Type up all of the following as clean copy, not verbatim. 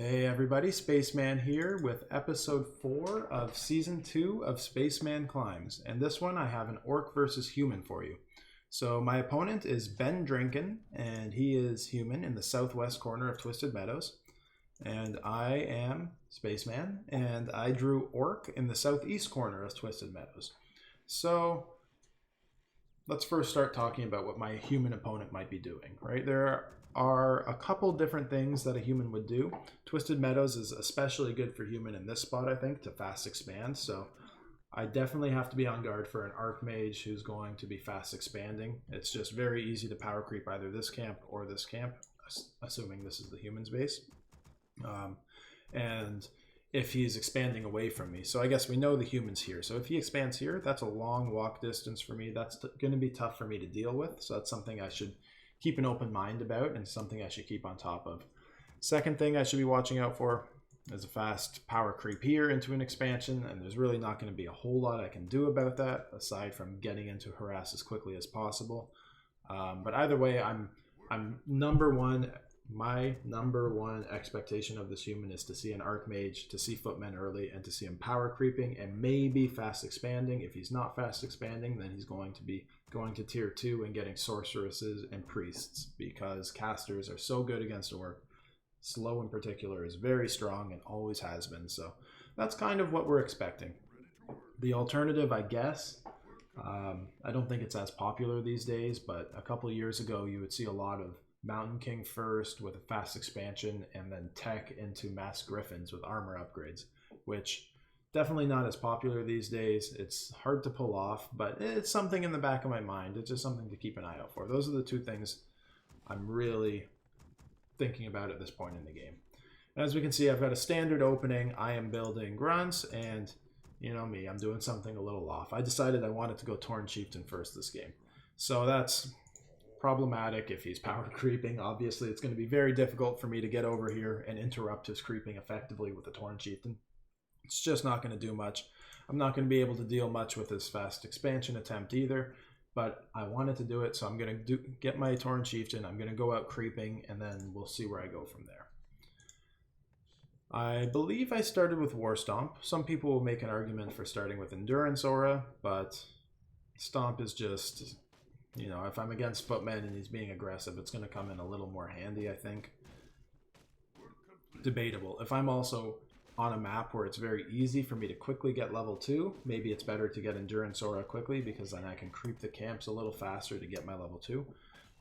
Hey everybody, Spaceman here with episode 4 of season 2 of Spaceman Climbs. And this one I have an orc versus human for you. So my opponent is Ben Drinkin, and he is human in the southwest corner of Twisted Meadows. And I am Spaceman, and I drew orc in the southeast corner of Twisted Meadows. So let's first start talking about what my human opponent might be doing, right? There are a couple different things that a human would do. Twisted Meadows is especially good for human in this spot, I think, to fast expand. So I definitely have to be on guard for an Archmage who's going to be fast expanding. It's just very easy to power creep either this camp or this camp, assuming this is the human's base. And if he's expanding away from me. So I guess we know the human's here. So if he expands here, that's a long walk distance for me. That's going to be tough for me to deal with. So that's something I should keep an open mind about and something I should keep on top of. Second thing I should be watching out for is a fast power creep here into an expansion, and there's really not going to be a whole lot I can do about that aside from getting into harass as quickly as possible. But either way, I'm number one. My number one expectation of this human is to see an Archmage, to see footmen early, and to see him power creeping and maybe fast expanding. If he's not fast expanding, then he's going to be going to tier 2 and getting sorceresses and priests, because casters are so good against orc. Slow in particular is very strong and always has been. So that's kind of what we're expecting. The alternative, I guess, I don't think it's as popular these days, but a couple of years ago you would see a lot of Mountain King first with a fast expansion, and then tech into Mass Griffins with armor upgrades, which definitely not as popular these days. It's hard to pull off, but it's something in the back of my mind. It's just something to keep an eye out for. Those are the two things I'm really thinking about at this point in the game. And as we can see, I've got a standard opening. I am building grunts, and you know me, I'm doing something a little off. I decided I wanted to go Tauren Chieftain first this game. So that's problematic if he's power creeping. Obviously, it's going to be very difficult for me to get over here and interrupt his creeping effectively with the Tauren Chieftain. It's just not going to do much. I'm not going to be able to deal much with his fast expansion attempt either, but I wanted to do it, so I'm going to get my Tauren Chieftain. I'm going to go out creeping, and then we'll see where I go from there. I believe I started with War Stomp. Some people will make an argument for starting with Endurance Aura, but Stomp is just, you know, if I'm against footmen and he's being aggressive, it's going to come in a little more handy, I think. Debatable. If I'm also on a map where it's very easy for me to quickly get level 2, maybe it's better to get Endurance Aura quickly, because then I can creep the camps a little faster to get my level 2.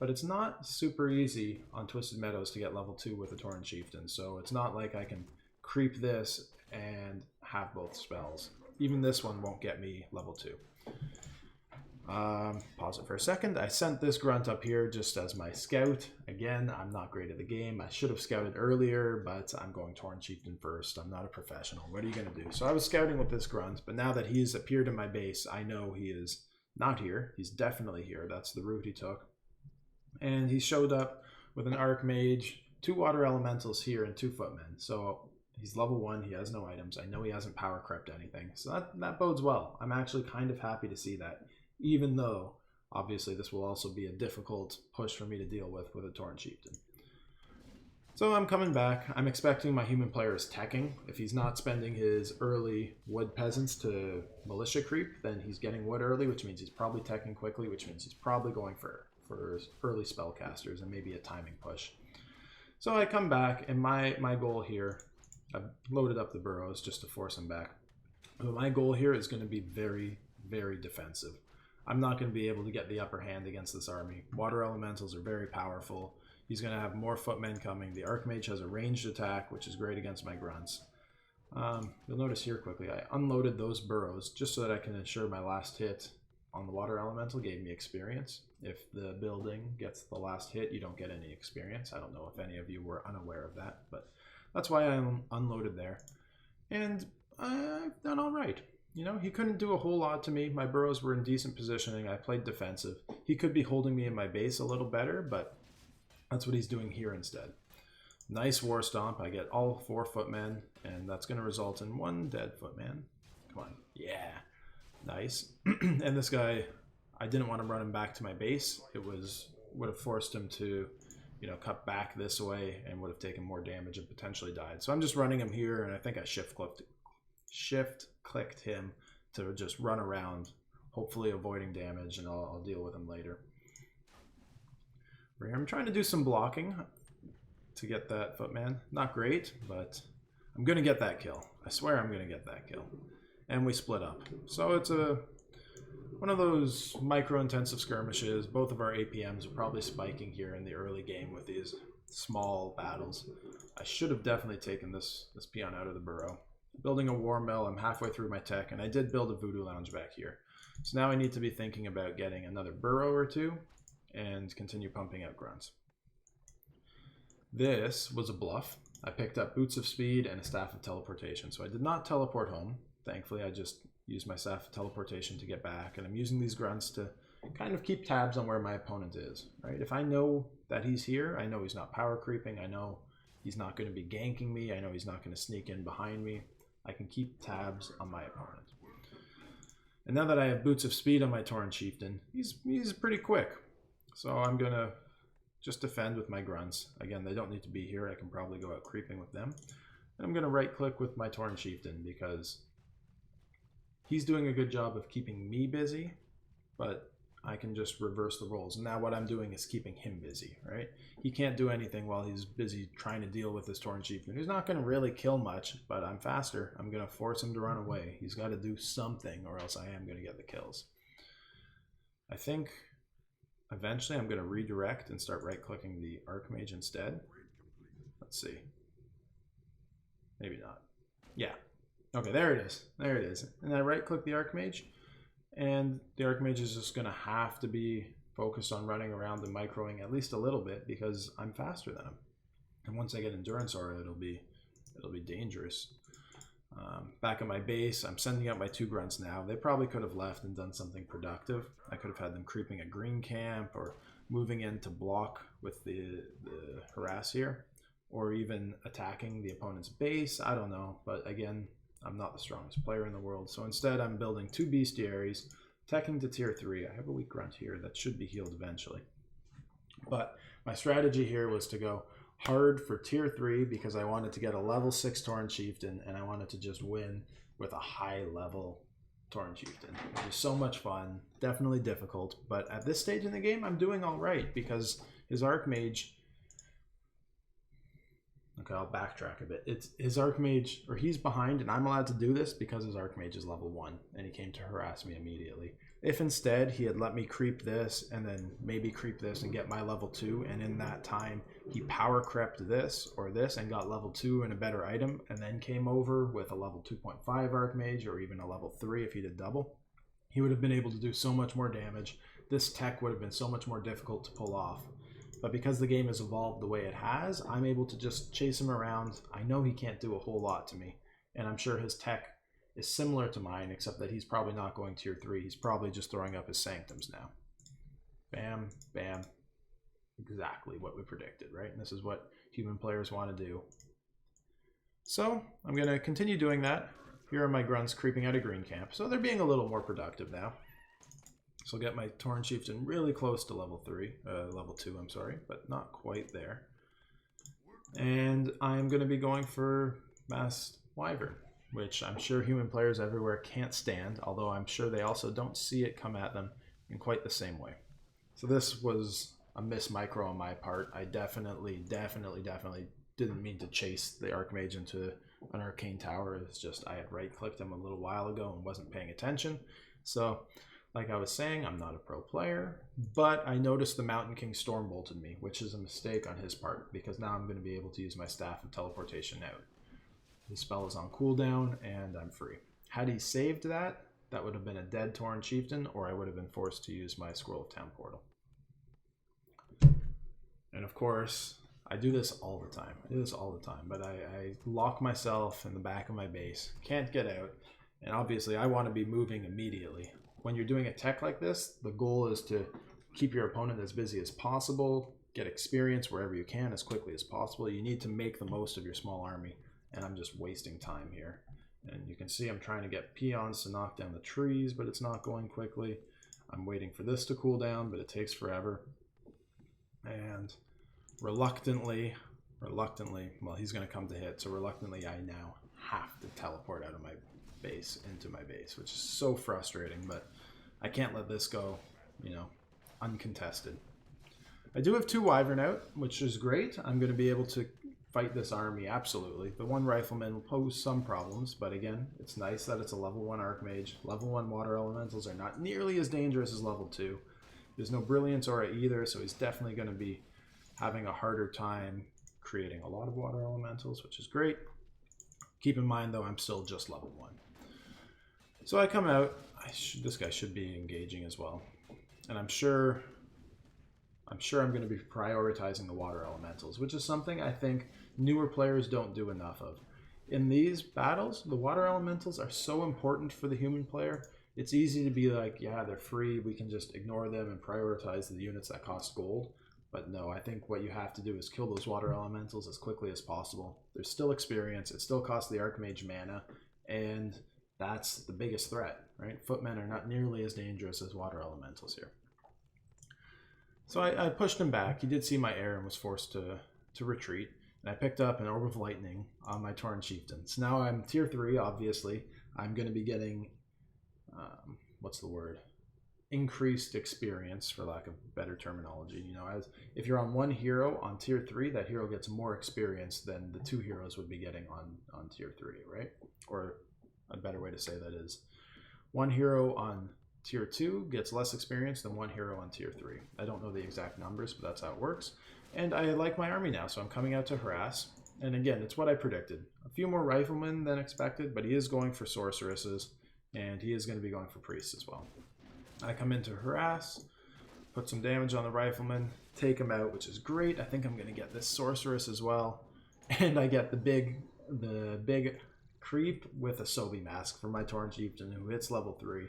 But it's not super easy on Twisted Meadows to get level 2 with a Tauren Chieftain, so it's not like I can creep this and have both spells. Even this one won't get me level 2. Pause it for a second. I sent this grunt up here just as my scout. Again, I'm not great at the game. I should have scouted earlier, but I'm going Tauren Chieftain first. I'm not a professional. What are you going to do? So I was scouting with this grunt, but now that he's appeared in my base, I know he is not here. He's definitely here. That's the route he took. And he showed up with an Archmage, 2 Water Elementals here, and 2 Footmen. So he's level 1. He has no items. I know he hasn't power crept anything. So that bodes well. I'm actually kind of happy to see that, even though obviously this will also be a difficult push for me to deal with a Tauren Chieftain. So I'm coming back. I'm expecting my human player is teching. If he's not spending his early wood peasants to militia creep, then he's getting wood early, which means he's probably teching quickly, which means he's probably going for early spellcasters and maybe a timing push. So I come back, and my goal here, I've loaded up the burrows just to force him back. But my goal here is going to be very, very defensive. I'm not going to be able to get the upper hand against this army. Water Elementals are very powerful. He's going to have more footmen coming. The Archmage has a ranged attack, which is great against my grunts. You'll notice here quickly, I unloaded those burrows just so that I can ensure my last hit on the Water Elemental gave me experience. If the building gets the last hit, you don't get any experience. I don't know if any of you were unaware of that, but that's why I unloaded there. And I've done all right. You know, he couldn't do a whole lot to me. My burrows were in decent positioning. I played defensive. He could be holding me in my base a little better, but that's what he's doing here instead. Nice War Stomp. I get all 4 footmen, and that's going to result in 1 dead footman. Come on. Yeah. Nice. And this guy, I didn't want to run him back to my base. It would have forced him to you know, cut back this way and would have taken more damage and potentially died. So I'm just running him here, and I think I shift clicked him to just run around, hopefully avoiding damage, and I'll deal with him later. I'm trying to do some blocking to get that footman. Not great, but I'm going to get that kill. I swear I'm going to get that kill. And we split up. So it's one of those micro-intensive skirmishes. Both of our APMs are probably spiking here in the early game with these small battles. I should have definitely taken this peon out of the burrow. Building a war mill, I'm halfway through my tech, and I did build a voodoo lounge back here. So now I need to be thinking about getting another burrow or two and continue pumping out grunts. This was a bluff. I picked up Boots of Speed and a Staff of Teleportation, so I did not teleport home. Thankfully, I just used my Staff of Teleportation to get back, and I'm using these grunts to kind of keep tabs on where my opponent is, right? If I know that he's here, I know he's not power creeping, I know he's not going to be ganking me, I know he's not going to sneak in behind me. I can keep tabs on my opponent. And now that I have Boots of Speed on my Tauren Chieftain, he's pretty quick. So I'm going to just defend with my grunts. Again, they don't need to be here. I can probably go out creeping with them. And I'm going to right click with my Tauren Chieftain because he's doing a good job of keeping me busy, but I can just reverse the roles. And now what I'm doing is keeping him busy, right? He can't do anything while he's busy trying to deal with this Tauren Chieftain. He's not going to really kill much, but I'm faster. I'm going to force him to run away. He's got to do something or else I am going to get the kills. I think eventually I'm going to redirect and start right-clicking the Archmage instead. Let's see. Maybe not. Yeah. Okay, there it is. There it is. And I right-click the Archmage, and the Archmage is just going to have to be focused on running around and microing at least a little bit because I'm faster than him. And once I get Endurance Aura, it'll be dangerous. Back at my base, I'm sending out my 2 grunts now. They probably could have left and done something productive. I could have had them creeping a green camp or moving in to block with the harass here, or even attacking the opponent's base. I don't know, but again, I'm not the strongest player in the world. So instead, I'm building 2 bestiaries, teching to tier 3. I have a weak grunt here that should be healed eventually. But my strategy here was to go hard for tier 3 because I wanted to get a level 6 Tauren Chieftain and I wanted to just win with a high level Tauren Chieftain, which is so much fun. Definitely difficult, but at this stage in the game, I'm doing all right because his Archmage... Okay, I'll backtrack a bit. It's his Archmage, or he's behind, and I'm allowed to do this because his Archmage is level 1, and he came to harass me immediately. If instead he had let me creep this, and then maybe creep this and get my level 2, and in that time he power crept this or this and got level 2 and a better item, and then came over with a level 2.5 Archmage, or even a level 3 if he did double, he would have been able to do so much more damage. This tech would have been so much more difficult to pull off. But because the game has evolved the way it has, I'm able to just chase him around. I know he can't do a whole lot to me. And I'm sure his tech is similar to mine, except that he's probably not going tier 3. He's probably just throwing up his sanctums now. Bam, bam. Exactly what we predicted, right? And this is what human players want to do. So I'm going to continue doing that. Here are my grunts creeping out of green camp. So they're being a little more productive now. So I'll get my Tauren Chieftain really close to level 2, I'm sorry, but not quite there. And I'm going to be going for Masked Wyvern, which I'm sure human players everywhere can't stand, although I'm sure they also don't see it come at them in quite the same way. So this was a miss micro on my part. I definitely didn't mean to chase the Archmage into an Arcane Tower. It's just I had right-clicked him a little while ago and wasn't paying attention. So... like I was saying, I'm not a pro player, but I noticed the Mountain King Storm bolted me, which is a mistake on his part, because now I'm going to be able to use my Staff of Teleportation out. His spell is on cooldown, and I'm free. Had he saved that, that would have been a dead Tauren Chieftain, or I would have been forced to use my Scroll of Town Portal. And of course, I do this all the time. But I lock myself in the back of my base, can't get out, and obviously I want to be moving immediately. When you're doing a tech like this, the goal is to keep your opponent as busy as possible, get experience wherever you can as quickly as possible. You need to make the most of your small army, and I'm just wasting time here. And you can see I'm trying to get peons to knock down the trees, but it's not going quickly. I'm waiting for this to cool down, but it takes forever. And reluctantly, well, he's going to come to hit, so reluctantly I now have to teleport out of my base into my base, which is so frustrating, but I can't let this go, you know, uncontested. I do have 2 Wyvern out, which is great. I'm going to be able to fight this army, absolutely. The 1 Rifleman will pose some problems, but again, it's nice that it's a level 1 Archmage. Level 1 Water Elementals are not nearly as dangerous as level 2. There's no Brilliance Aura either, so he's definitely going to be having a harder time creating a lot of Water Elementals, which is great. Keep in mind, though, I'm still just level 1. So I come out. This guy should be engaging as well. And I'm sure I'm going to be prioritizing the Water Elementals, which is something I think newer players don't do enough of. In these battles, the Water Elementals are so important for the human player. It's easy to be like, yeah, they're free, we can just ignore them and prioritize the units that cost gold. But no, I think what you have to do is kill those Water Elementals as quickly as possible. There's still experience, it still costs the Archmage mana, and that's the biggest threat, right? Footmen are not nearly as dangerous as Water Elementals here. So I pushed him back. He did see my air and was forced to retreat. And I picked up an Orb of Lightning on my Tauren Chieftain. So now I'm tier 3, obviously. I'm going to be getting, what's the word? Increased experience, for lack of better terminology. You know, if you're on 1 hero on tier 3, that hero gets more experience than the 2 heroes would be getting on tier 3, right? Or a better way to say that is 1 hero on tier 2 gets less experience than 1 hero on tier 3. I don't know the exact numbers, but that's how it works. And I like my army now, so I'm coming out to harass. And again, it's what I predicted. A few more riflemen than expected, but he is going for sorceresses, and he is going to be going for priests as well. I come in to harass, put some damage on the rifleman, take him out, which is great. I think I'm going to get this sorceress as well. And I get the big creep with a Sobi Mask for my Tauren Chieftain, who hits level 3.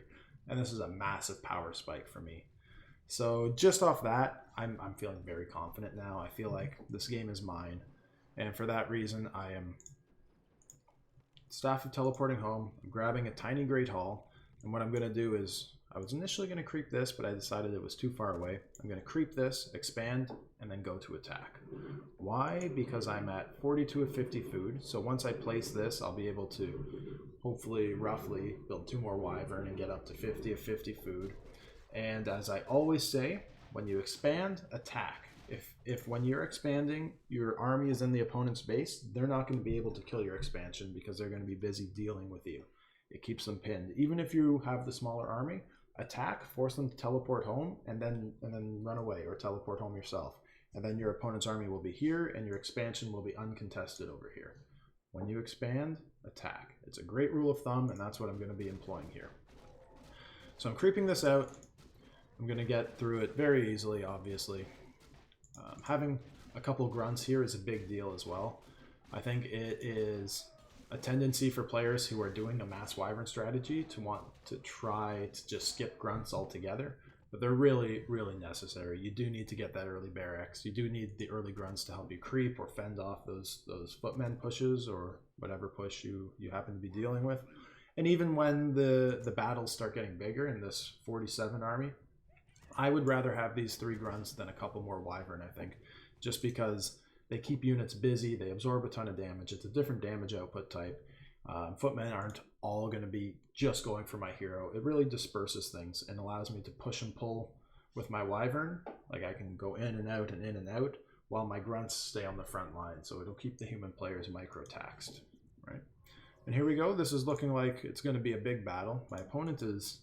And this is a massive power spike for me. So just off that, I'm feeling very confident now. I feel like this game is mine. And for that reason, I am Staff of Teleporting home. I'm grabbing a tiny Great Hall. And what I'm going to do is, I was initially going to creep this, but I decided it was too far away. I'm going to creep this, expand, and then go to attack. Why? Because I'm at 42 of 50 food. So once I place this, I'll be able to hopefully roughly build 2 more Wyvern and get up to 50 of 50 food. And as I always say, when you expand, attack. If when you're expanding, your army is in the opponent's base, they're not going to be able to kill your expansion because they're going to be busy dealing with you. It keeps them pinned. Even if you have the smaller army, attack, force them to teleport home, and then run away or teleport home yourself. And then your opponent's army will be here, and your expansion will be uncontested over here. When you expand, attack. It's a great rule of thumb, and that's what I'm going to be employing here. So I'm creeping this out. I'm going to get through it very easily, obviously. Having a couple grunts here is a big deal as well. I think it is a tendency for players who are doing a mass wyvern strategy to want to try to just skip grunts altogether, but they're really, really necessary. You do need to get that early barracks. You do need the early grunts to help you creep or fend off those footmen pushes or whatever push you happen to be dealing with. And even when the battles start getting bigger in this 47 army, I would rather have these 3 grunts than a couple more wyvern, I think, just because they keep units busy, they absorb a ton of damage. It's a different damage output type. Footmen aren't all going to be just going for my hero. It really disperses things and allows me to push and pull with my wyvern. Like I can go in and out, while my grunts stay on the front line. So it'll keep the human players micro-taxed, right? And here we go. This is looking like it's going to be a big battle. My opponent is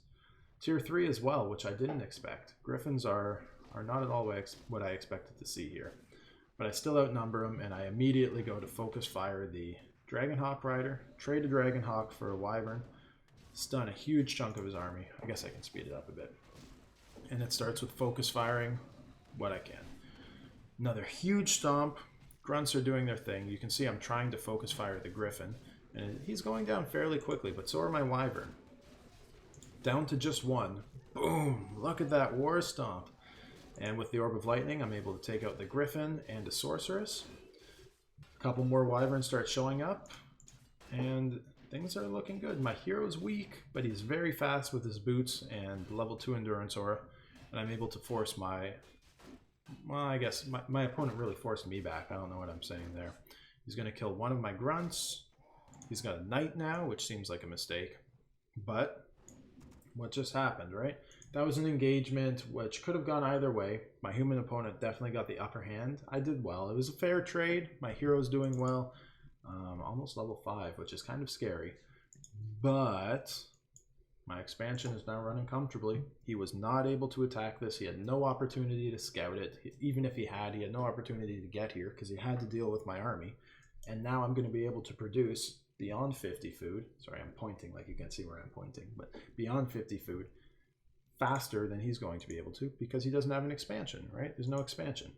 tier 3 as well, which I didn't expect. Griffins are not at all what I expected to see here. But I still outnumber him, and I immediately go to focus fire the Dragonhawk Rider, trade a Dragonhawk for a Wyvern, stun a huge chunk of his army. I guess I can speed it up a bit. And it starts with focus firing what I can. Another huge stomp. Grunts are doing their thing. You can see I'm trying to focus fire the Griffin, and he's going down fairly quickly, but so are my Wyvern. Down to just 1. Boom! Look at that war stomp. And with the Orb of Lightning, I'm able to take out the Griffin and a Sorceress. A couple more Wyverns start showing up, and things are looking good. My hero's weak, but he's very fast with his boots and level 2 Endurance Aura, and I'm able to force my Well, I guess my opponent really forced me back. I don't know what I'm saying there. He's going to kill one of my grunts. He's got a knight now, which seems like a mistake. But what just happened, right? That was an engagement which could have gone either way. My human opponent definitely got the upper hand. I did well. It was a fair trade. My hero's doing well. Almost level 5, which is kind of scary. But my expansion is now running comfortably. He was not able to attack this. He had no opportunity to scout it. Even if he had no opportunity to get here because he had to deal with my army. And now I'm going to be able to produce beyond 50 food. Sorry, I'm pointing like you can see where I'm pointing. But beyond 50 food faster than he's going to be able to because he doesn't have an expansion, right? There's no expansion.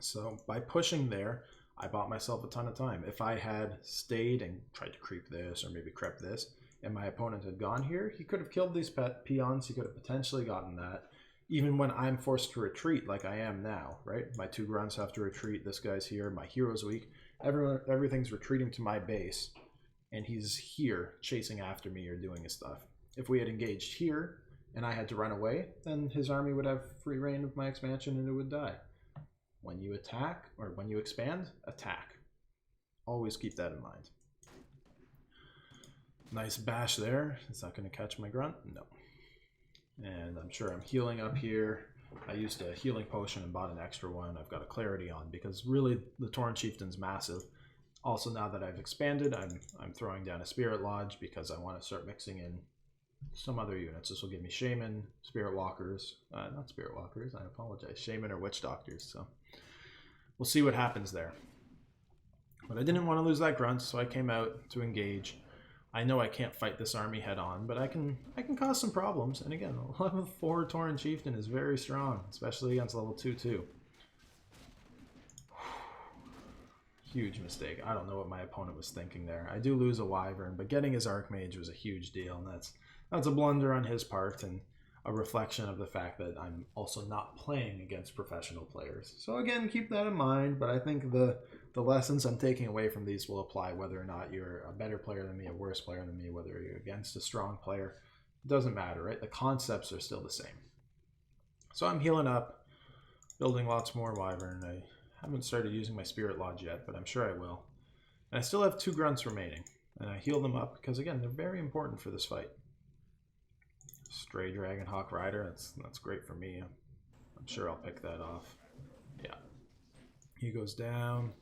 So by pushing there, I bought myself a ton of time. If I had stayed and tried to creep this or maybe crept this, and my opponent had gone here, he could have killed these peons. He could have potentially gotten that. Even when I'm forced to retreat like I am now, right? My 2 grunts have to retreat. This guy's here. My hero's weak. Everything's retreating to my base. And he's here chasing after me or doing his stuff. If we had engaged here and I had to run away, then his army would have free reign of my expansion and it would die. When you attack, or when you expand, attack. Always keep that in mind. Nice bash there. It's not going to catch my grunt? No. And I'm sure I'm healing up here. I used a healing potion and bought an extra one. I've got a clarity on because really the Tauren Chieftain's massive. Also, now that I've expanded, I'm throwing down a Spirit Lodge because I want to start mixing in some other units. This will give me Shaman, Spirit Walkers. Not Spirit Walkers, I apologize. Shaman or Witch Doctors. So we'll see what happens there. But I didn't want to lose that grunt, so I came out to engage. I know I can't fight this army head on, but I can cause some problems. And again, level 4 Tauren Chieftain is very strong, especially against level 2 too. Huge mistake. I don't know what my opponent was thinking there. I do lose a Wyvern, but getting his Archmage was a huge deal, and that's a blunder on his part and a reflection of the fact that I'm also not playing against professional players. So again, keep that in mind, but I think the lessons I'm taking away from these will apply whether or not you're a better player than me, a worse player than me, whether you're against a strong player. It doesn't matter, right? The concepts are still the same. So I'm healing up, building lots more Wyvern. I haven't started using my Spirit Lodge yet, but I'm sure I will. And I still have 2 grunts remaining, and I heal them up because, again, they're very important for this fight. Stray Dragon Hawk Rider, that's great for me. I'm sure I'll pick that off. Yeah. He goes down.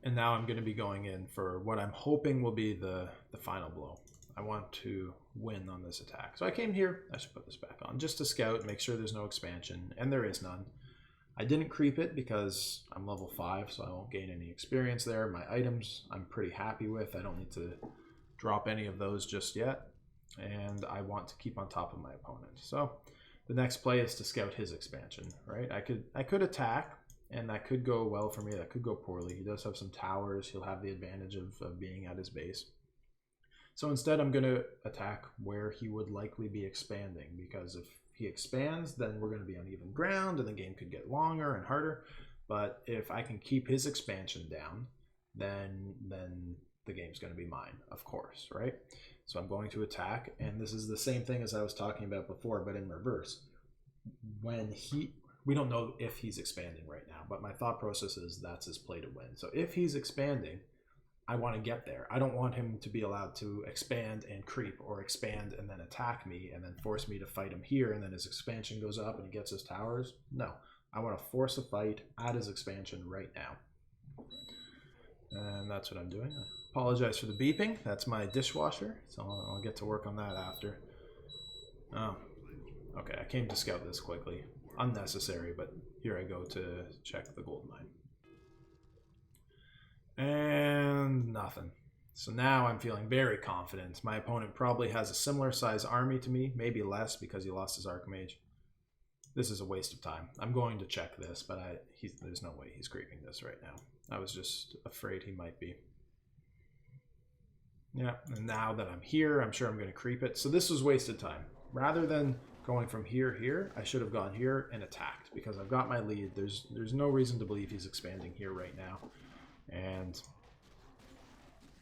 And now I'm going to be going in for what I'm hoping will be the final blow. I want to win on this attack. So I came here, I should put this back on, just to scout, make sure there's no expansion, and there is none. I didn't creep it because I'm level 5, so I won't gain any experience there. My items I'm pretty happy with. I don't need to drop any of those just yet. And I want to keep on top of my opponent. So the next play is to scout his expansion, right? I could attack, and that could go well for me. That could go poorly. He does have some towers. He'll have the advantage of being at his base. So instead, I'm going to attack where he would likely be expanding, because if he expands, then we're going to be on even ground, and the game could get longer and harder. But if I can keep his expansion down, then the game's going to be mine, of course, right? So I'm going to attack, and this is the same thing as I was talking about before, but in reverse. We don't know if he's expanding right now, but my thought process is that's his play to win. So if he's expanding, I want to get there. I don't want him to be allowed to expand and creep, or expand and then attack me and then force me to fight him here, and then his expansion goes up and he gets his towers. No, I want to force a fight at his expansion right now. And that's what I'm doing. I apologize for the beeping. That's my dishwasher, so I'll get to work on that after. Oh, okay, I came to scout this quickly. Unnecessary, but here I go to check the gold mine. And nothing. So now I'm feeling very confident. My opponent probably has a similar size army to me, maybe less because he lost his Archmage. This is a waste of time. I'm going to check this, but there's no way he's creeping this right now. I was just afraid he might be. Yeah, and now that I'm here, I'm sure I'm going to creep it. So this was wasted time. Rather than going from here, I should have gone here and attacked, because I've got my lead. There's no reason to believe he's expanding here right now. And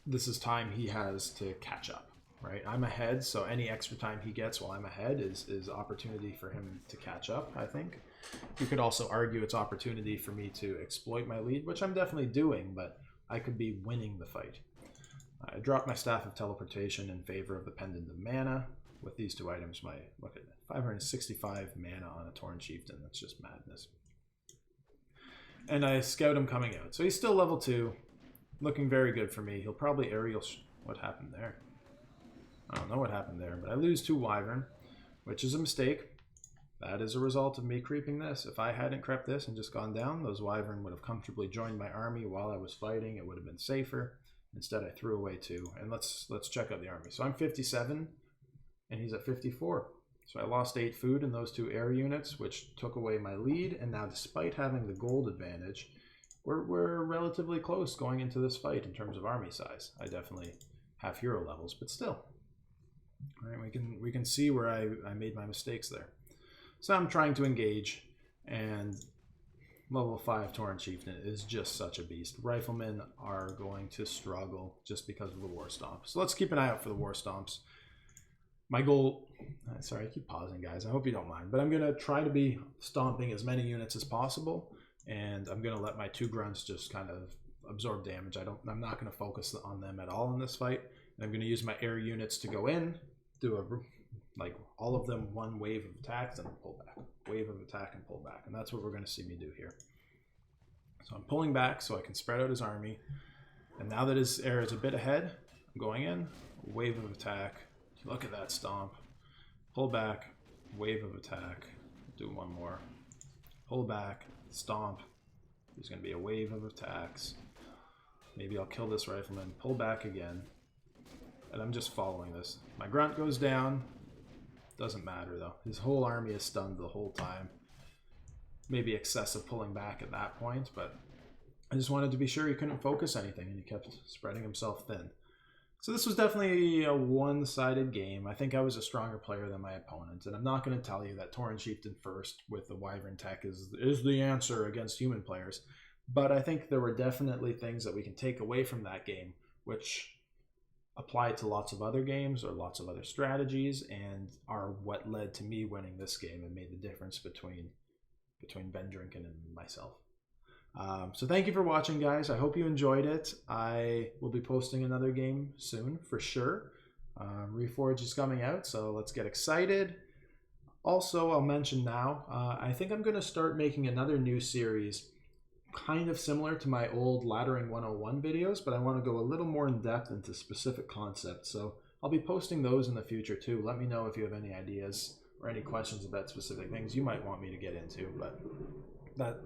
this is time he has to catch up. right? I'm ahead, so any extra time he gets while I'm ahead is opportunity for him to catch up, I think. You could also argue it's opportunity for me to exploit my lead, which I'm definitely doing, but I could be winning the fight. I dropped my Staff of Teleportation in favor of the Pendant of Mana. With these two items, look at it, 565 mana on a Tauren Chieftain. That's just madness. And I scout him coming out. So he's still level 2, looking very good for me. He'll probably aerial... What happened there? I don't know what happened there, but I lose 2 Wyvern, which is a mistake. That is a result of me creeping this. If I hadn't crept this and just gone down, those Wyvern would have comfortably joined my army while I was fighting. It would have been safer. Instead, I threw away 2. And let's check out the army. So I'm 57, and he's at 54. So I lost 8 food in those 2 air units, which took away my lead. And now, despite having the gold advantage, we're relatively close going into this fight in terms of army size. I definitely have hero levels, but still. All right, we can see where I made my mistakes there. So I'm trying to engage, and level 5 Tauren Chieftain is just such a beast. Riflemen are going to struggle just because of the War Stomp. So let's keep an eye out for the War Stomps. My goal... Sorry, I keep pausing, guys. I hope you don't mind. But I'm going to try to be stomping as many units as possible, and I'm going to let my 2 grunts just kind of absorb damage. I'm not going to focus on them at all in this fight. And I'm going to use my air units to go in, do like all of them 1 wave of attacks and pull back. Wave of attack and pull back. And that's what we're going to see me do here. So I'm pulling back so I can spread out his army. And now that his air is a bit ahead, I'm going in, wave of attack. Look at that stomp. Pull back, wave of attack. Do 1 more. Pull back, stomp. There's going to be a wave of attacks. Maybe I'll kill this rifleman. Pull back again. And I'm just following this. My grunt goes down. Doesn't matter though. His whole army is stunned the whole time. Maybe excessive pulling back at that point, but I just wanted to be sure he couldn't focus anything, and he kept spreading himself thin. So this was definitely a one-sided game. I think I was a stronger player than my opponent, and I'm not going to tell you that Tauren Chieftain first with the Wyvern tech is the answer against human players, but I think there were definitely things that we can take away from that game, which apply to lots of other games or lots of other strategies, and are what led to me winning this game and made the difference between Ben Drinken and myself. So thank you for watching, guys. I hope you enjoyed it. I will be posting another game soon for sure. Reforged is coming out, so let's get excited. Also, I'll mention now, I think I'm going to start making another new series kind of similar to my old Laddering 101 videos, but I want to go a little more in depth into specific concepts. So I'll be posting those in the future too. Let me know if you have any ideas or any questions about specific things you might want me to get into, but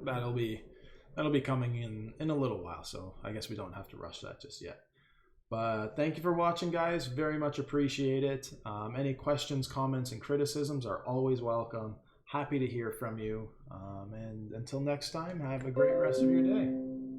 that'll be coming in a little while, so I guess we don't have to rush that just yet. But thank you for watching, guys. Very much appreciate it. Any questions, comments, and criticisms are always welcome. Happy to hear from you. And until next time, have a great rest of your day.